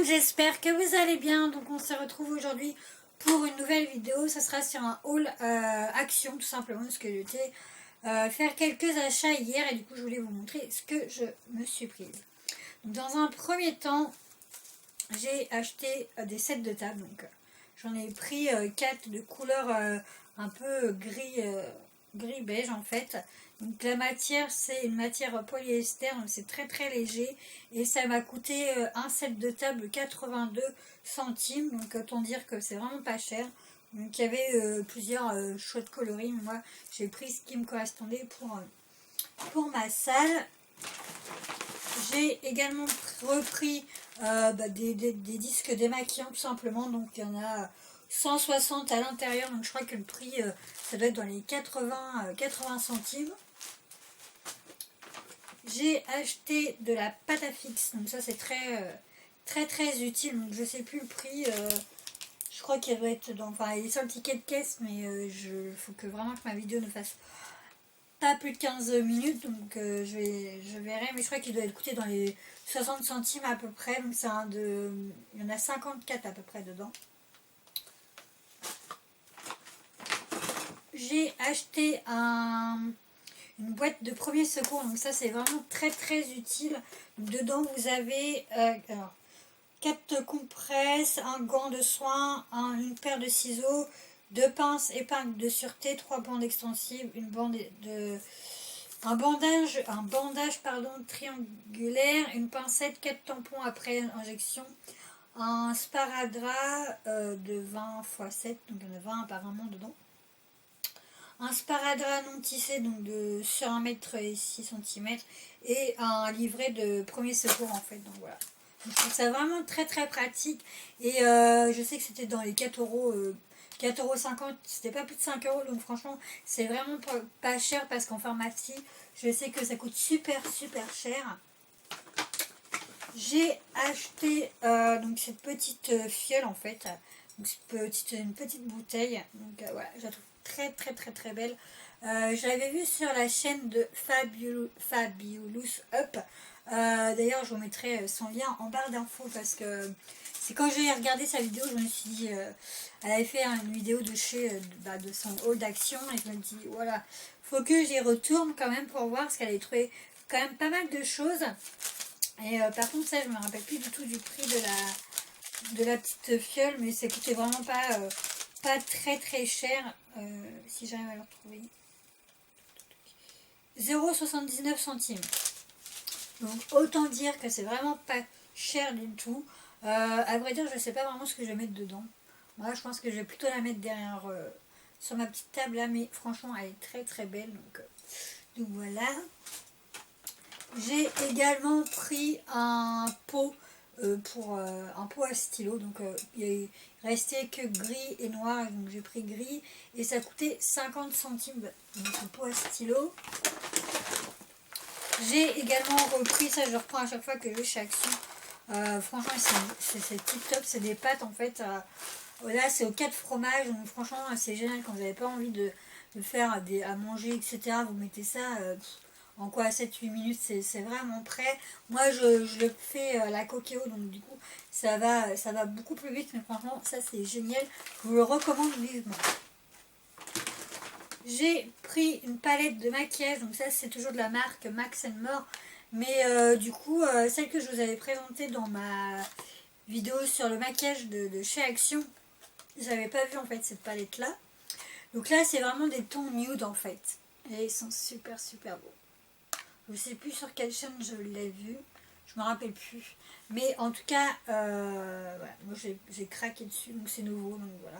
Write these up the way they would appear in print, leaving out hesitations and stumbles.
j'espère que vous allez bien. Donc on se retrouve aujourd'hui pour une nouvelle vidéo. Ça sera sur un haul action tout simplement, parce que j'étais faire quelques achats hier et du coup je voulais vous montrer ce que je me suis prise. Donc, dans un premier temps, j'ai acheté des sets de table. Donc j'en ai pris 4 de couleur un peu gris beige en fait. Donc la matière, c'est une matière polyester, donc c'est très très léger et ça m'a coûté un set de table 82 centimes, donc autant dire que c'est vraiment pas cher. Donc il y avait plusieurs choix de coloris, mais moi j'ai pris ce qui me correspondait pour ma salle. J'ai également repris des disques démaquillants tout simplement, donc il y en a 160 à l'intérieur, donc je crois que le prix ça doit être dans les 80 centimes. J'ai acheté de la pâte à fixe, donc ça c'est très utile, donc je sais plus le prix, je crois qu'elle doit être dans, enfin elle est sur le ticket de caisse, mais il faut que vraiment que ma vidéo ne fasse pas plus de 15 minutes, donc je verrai, mais je crois qu'il doit être coûté dans les 60 centimes à peu près, donc c'est il y en a 54 à peu près dedans. J'ai acheté une boîte de premier secours, donc ça c'est vraiment très utile. Dedans vous avez 4 compresses, un gant de soin, une paire de ciseaux, 2 pinces épingles de sûreté, 3 bandes extensibles, un bandage triangulaire, une pincette, 4 tampons après injection, un sparadrap de 20 x 7, donc il y en a 20 apparemment dedans. Un sparadrap non tissé donc sur 1 mètre et 6 cm et un livret de premier secours en fait, donc voilà. Donc, je trouve ça vraiment très pratique et je sais que c'était dans les 4 euros, 4,50 €, c'était pas plus de 5 €, donc franchement c'est vraiment pas cher, parce qu'en pharmacie je sais que ça coûte super cher. J'ai acheté donc cette petite fiole en fait, donc une petite bouteille, donc voilà, je la trouve très belle. Je l'avais vue sur la chaîne de Fabulous Up. D'ailleurs je vous mettrai son lien en barre d'infos, parce que c'est quand j'ai regardé sa vidéo je me suis dit elle avait fait une vidéo de son haul d'action, et je me dis voilà, faut que j'y retourne quand même pour voir, parce qu'elle avait trouvé quand même pas mal de choses. Et par contre ça je me rappelle plus du tout du prix de la petite fiole, mais ça coûtait vraiment pas très cher. Si j'arrive à le retrouver, 0,79 centimes. Donc autant dire que c'est vraiment pas cher du tout. À vrai dire je sais pas vraiment ce que je vais mettre dedans. Moi je pense que je vais plutôt la mettre derrière sur ma petite table là, mais franchement elle est très belle, donc voilà. J'ai également pris un pot un pot à stylo, donc il restait que gris et noir, donc j'ai pris gris et ça coûtait 50 centimes, donc un pot à stylo. J'ai également repris, ça je le reprends à chaque fois que je vais chez Action, franchement c'est tip top, c'est des pâtes en fait, là c'est aux 4 fromages, donc franchement c'est génial quand vous n'avez pas envie de faire à manger etc, vous mettez ça en quoi, 7-8 minutes c'est vraiment prêt. Moi je le fais à la Cookéo, donc du coup ça va beaucoup plus vite, mais franchement ça c'est génial, je vous le recommande vivement. J'ai pris une palette de maquillage, donc ça c'est toujours de la marque Max & More, mais du coup celle que je vous avais présentée dans ma vidéo sur le maquillage de chez Action, j'avais pas vu en fait cette palette là. Donc là c'est vraiment des tons nude en fait, et ils sont super beaux. Je sais plus sur quelle chaîne je l'ai vu, je me rappelle plus, mais en tout cas voilà, moi j'ai craqué dessus, donc c'est nouveau, donc voilà.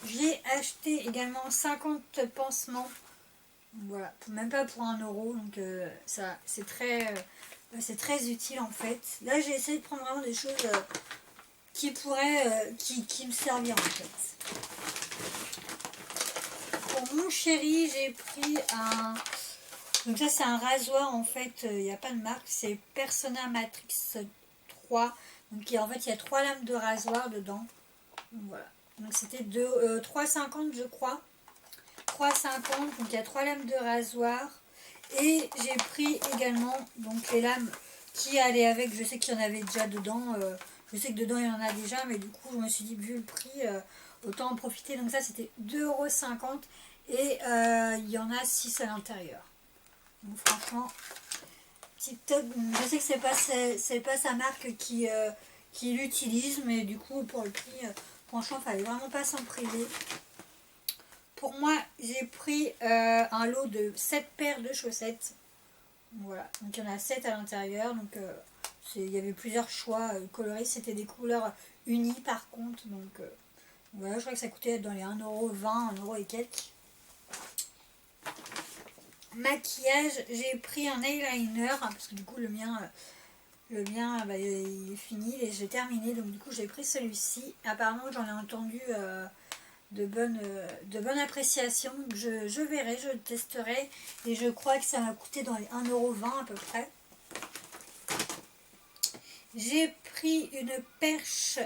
J'ai acheté également 50 pansements, voilà, même pas pour 1 €, donc ça c'est très utile en fait. Là j'ai essayé de prendre vraiment des choses qui pourraient qui me servir en fait. Pour mon chéri j'ai pris donc ça c'est un rasoir en fait, il n'y a pas de marque, c'est Personna Matrix 3, donc en fait il y a 3 lames de rasoir dedans, donc voilà. Donc c'était 3,50 je crois, 3,50, donc il y a 3 lames de rasoir. Et j'ai pris également donc les lames qui allait avec. Je sais qu'il y en avait déjà dedans. Je sais que dedans il y en a déjà, mais du coup je me suis dit, vu le prix, autant en profiter. Donc ça c'était 2,50 € et il y en a 6 à l'intérieur. Donc franchement, TikTok, je sais que c'est pas sa marque qui l'utilise, mais du coup pour le prix, franchement il fallait vraiment pas s'en priver. Pour moi, j'ai pris un lot de 7 paires de chaussettes. Voilà, donc il y en a 7 à l'intérieur. Donc il y avait plusieurs choix colorés. C'était des couleurs unies par contre. Donc voilà, je crois que ça coûtait dans les 1,20 €, 1 € et quelques. Maquillage, j'ai pris un eyeliner parce que du coup le mien bah, il est fini et j'ai terminé. Donc du coup j'ai pris celui-ci. Apparemment j'en ai entendu de bonnes appréciations. Donc je verrai, je testerai. Et je crois que ça m'a coûté dans les 1,20 € à peu près. J'ai pris une perche.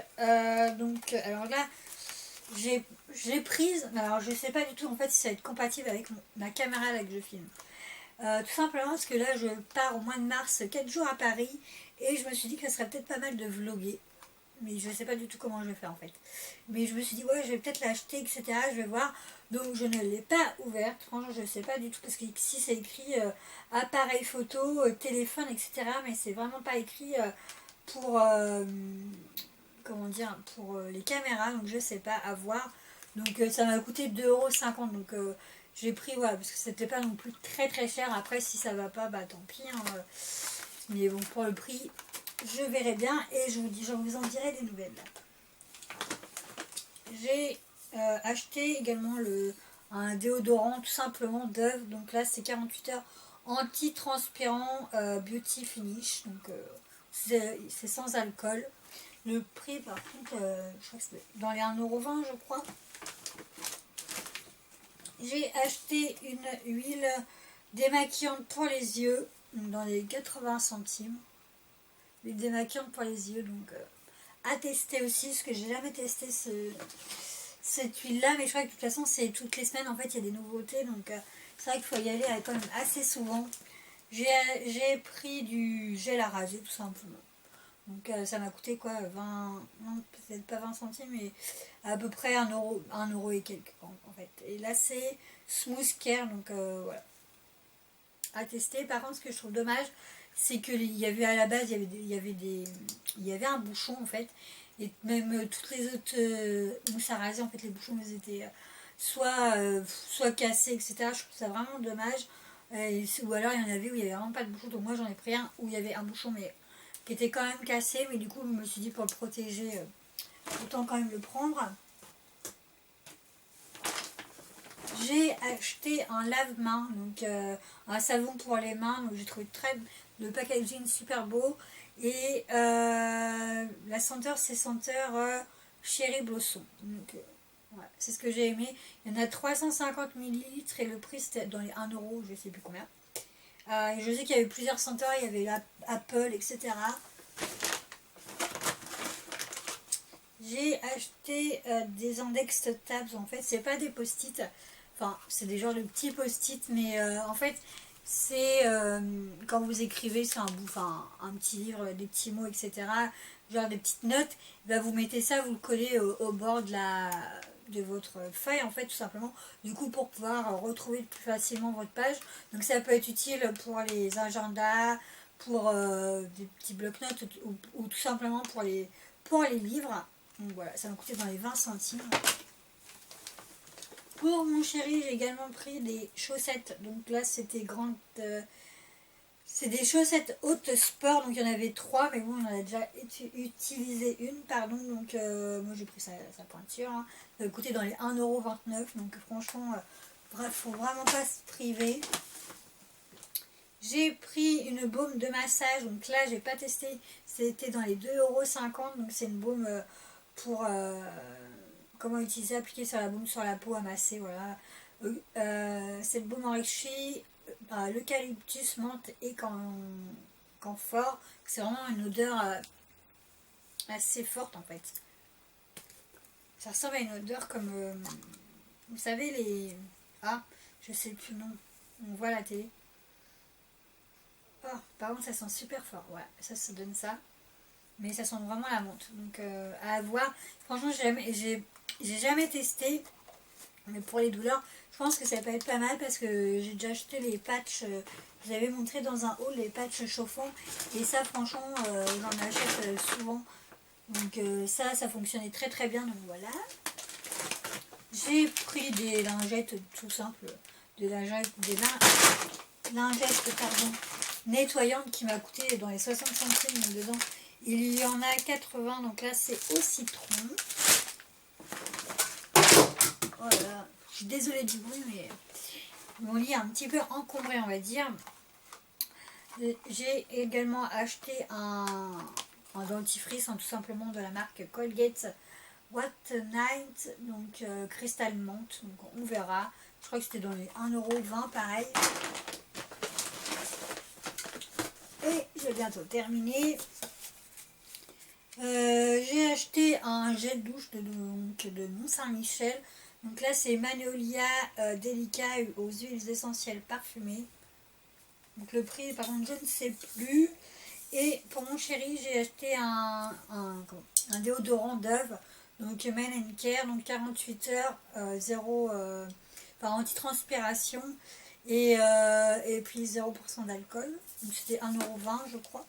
Donc alors là, j'ai prise. Alors je sais pas du tout en fait si ça va être compatible avec ma caméra là que je filme. Tout simplement parce que là je pars au mois de mars 4 jours à Paris. Et je me suis dit que ça serait peut-être pas mal de vlogger. Mais je ne sais pas du tout comment je vais faire en fait. Mais je me suis dit, ouais, je vais peut-être l'acheter, etc. Je vais voir. Donc je ne l'ai pas ouverte. Franchement, je ne sais pas du tout. Parce que ici, c'est écrit appareil photo, téléphone, etc. Mais c'est vraiment pas écrit pour, comment dire, pour les caméras. Donc je ne sais pas, à voir. Donc ça m'a coûté 2,50 €. Donc j'ai pris, voilà, parce que c'était pas non plus très très cher. Après, si ça va pas, bah tant pis. Hein. Mais bon, pour le prix, je verrai bien et je vous en dirai des nouvelles. J'ai acheté également un déodorant tout simplement Dove. Donc là c'est 48 heures anti-transpirant beauty finish. Donc c'est sans alcool. Le prix par contre, je crois que c'est dans les 1,20 € je crois. J'ai acheté une huile démaquillante pour les yeux dans les 80 centimes. Huile démaquillante pour les yeux, donc à tester aussi, parce que j'ai jamais testé cette huile là, mais je crois que de toute façon c'est toutes les semaines en fait il y a des nouveautés, donc c'est vrai qu'il faut y aller quand même assez souvent. J'ai pris du gel à raser tout simplement, donc ça m'a coûté quoi, 20, non peut-être pas 20 centimes, mais à peu près 1 € et quelques en fait. Et là c'est Smooth Care, donc voilà, à tester. Par contre ce que je trouve dommage, c'est qu'il y avait à la base il y avait un bouchon en fait, et même toutes les autres mousses à raser en fait, les bouchons ils étaient soit cassés, etc. Je trouve ça vraiment dommage. Ou alors il y en avait où il n'y avait vraiment pas de bouchon, donc moi j'en ai pris un où il y avait un bouchon mais qui était quand même cassé, mais du coup je me suis dit pour le protéger autant quand même le prendre. J'ai acheté un lave-mains, donc un savon pour les mains, donc j'ai trouvé le packaging super beau. Et la senteur, c'est senteur Cherry Blossom. Donc voilà, c'est ce que j'ai aimé. Il y en a 350 ml et le prix c'était dans les 1 €, je sais plus combien. Et je sais qu'il y avait plusieurs senteurs, il y avait l'Apple, etc. J'ai acheté des index tabs, en fait, c'est pas des post-it, enfin, c'est des genres de petits post-it, mais en fait, c'est quand vous écrivez, c'est un petit livre, des petits mots, etc., genre des petites notes, bah, vous mettez ça, vous le collez au bord de votre feuille, en fait, tout simplement, du coup, pour pouvoir retrouver plus facilement votre page. Donc, ça peut être utile pour les agendas, pour des petits bloc-notes, ou tout simplement pour les livres. Donc voilà, ça m'a coûté dans les 20 centimes. Pour mon chéri, j'ai également pris des chaussettes. Donc là, c'était grande. C'est des chaussettes haute sport. Donc il y en avait 3, mais bon, on en a déjà utilisé une, pardon. Donc moi, j'ai pris sa pointure. Hein. Ça m'a coûté dans les 1,29 €. Donc franchement, faut vraiment pas se priver. J'ai pris une baume de massage. Donc là, j'ai pas testé. C'était dans les 2,50 €. Donc c'est une baume pour comment utiliser, appliquer sur la baume sur la peau, à masser, voilà. Cette baume enrichie l'eucalyptus, menthe et camphore. C'est vraiment une odeur assez forte en fait. Ça ressemble à une odeur comme vous savez je sais plus le nom, on voit à la télé. Oh, par contre ça sent super fort, ouais, ça donne ça. Mais ça sent vraiment la menthe. Donc à voir. Franchement j'ai jamais testé. Mais pour les douleurs, je pense que ça peut être pas mal parce que j'ai déjà acheté les patchs. Je vous avais montré dans un haul les patchs chauffants. Et ça franchement j'en achète souvent. Donc ça fonctionnait très très bien. Donc voilà. J'ai pris des lingettes tout simples. Des lingettes pardon, nettoyantes qui m'a coûté dans les 60 centimes. Donc dedans il y en a 80. Donc là c'est au citron. Voilà. Je suis désolée du bruit, mais mon lit est un petit peu encombré, on va dire. J'ai également acheté un dentifrice, tout simplement de la marque Colgate What Night, donc Crystal Menthe, donc on verra. Je crois que c'était dans les 1,20 € pareil. Et j'ai bientôt terminé. J'ai acheté un gel douche de Mont-Saint-Michel. Donc là c'est Magnolia délicat aux huiles essentielles parfumées. Donc le prix par contre je ne sais plus. Et pour mon chéri j'ai acheté un déodorant Dove. Donc Men and Care, donc 48 heures, 0 anti-transpiration et puis 0% d'alcool. Donc c'était 1,20 € je crois.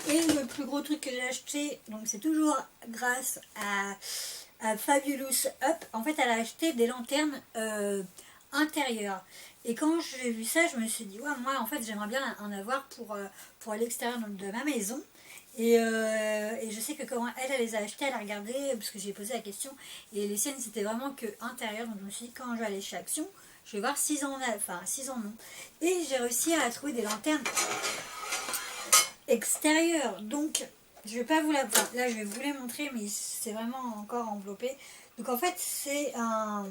Et le plus gros truc que j'ai acheté, donc c'est toujours grâce à Fabulous Up. En fait, elle a acheté des lanternes intérieures. Et quand j'ai vu ça, je me suis dit, ouais, moi, en fait, j'aimerais bien en avoir pour l'extérieur de ma maison. Et je sais que quand elle les a achetées, elle a regardé, parce que j'ai posé la question, et les siennes, c'était vraiment que intérieur. Donc je me suis dit, quand je vais aller chez Action, je vais voir s'ils en ont. Et j'ai réussi à trouver des lanternes extérieures. Donc, je vais pas vous la... Enfin, là, je vais vous les montrer, mais c'est vraiment encore enveloppé. Donc, en fait, c'est un...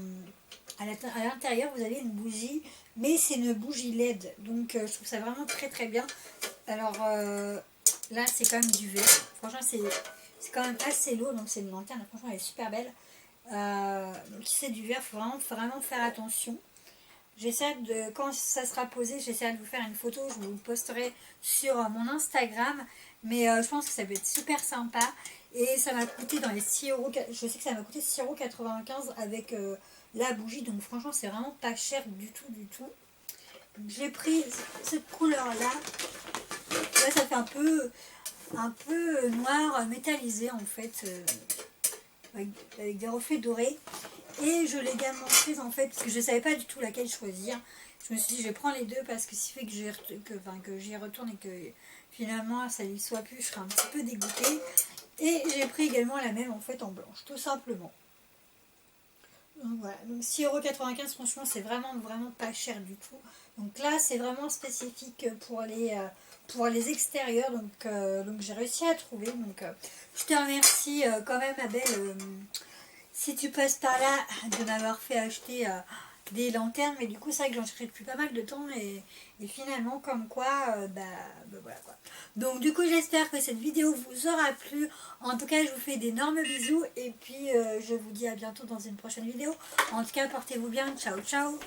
À l'intérieur, vous avez une bougie, mais c'est une bougie LED. Donc, je trouve ça vraiment très, très bien. Alors, là, c'est quand même du verre. Franchement, c'est quand même assez lourd. Donc, c'est une lanterne. Franchement, elle est super belle. Donc, si c'est du verre, il faut vraiment faire attention. J'essaie de, quand ça sera posé, j'essaierai de vous faire une photo, je vous posterai sur mon Instagram, mais je pense que ça peut être super sympa, et ça m'a coûté dans les 6 €, je sais que ça m'a coûté 6,95 € avec la bougie, donc franchement c'est vraiment pas cher du tout. J'ai pris cette couleur là ça fait un peu noir métallisé en fait, avec des reflets dorés. Et je l'ai également prise en fait parce que je ne savais pas du tout laquelle choisir. Je me suis dit je vais prendre les deux parce que s'il fait que j'y retourne et que finalement ça lui soit plus, je serai un petit peu dégoûtée. Et j'ai pris également la même en fait en blanche, tout simplement. Donc voilà, donc 6,95 € franchement c'est vraiment pas cher du tout. Donc là c'est vraiment spécifique pour les extérieurs, donc j'ai réussi à trouver. Donc je te remercie quand même Abel, si tu passes par là, de m'avoir fait acheter des lanternes. Mais du coup c'est vrai que j'en cherchais depuis pas mal de temps, et finalement comme quoi voilà quoi. Donc du coup j'espère que cette vidéo vous aura plu. En tout cas je vous fais d'énormes bisous, et puis je vous dis à bientôt dans une prochaine vidéo. En tout cas portez-vous bien, ciao ciao.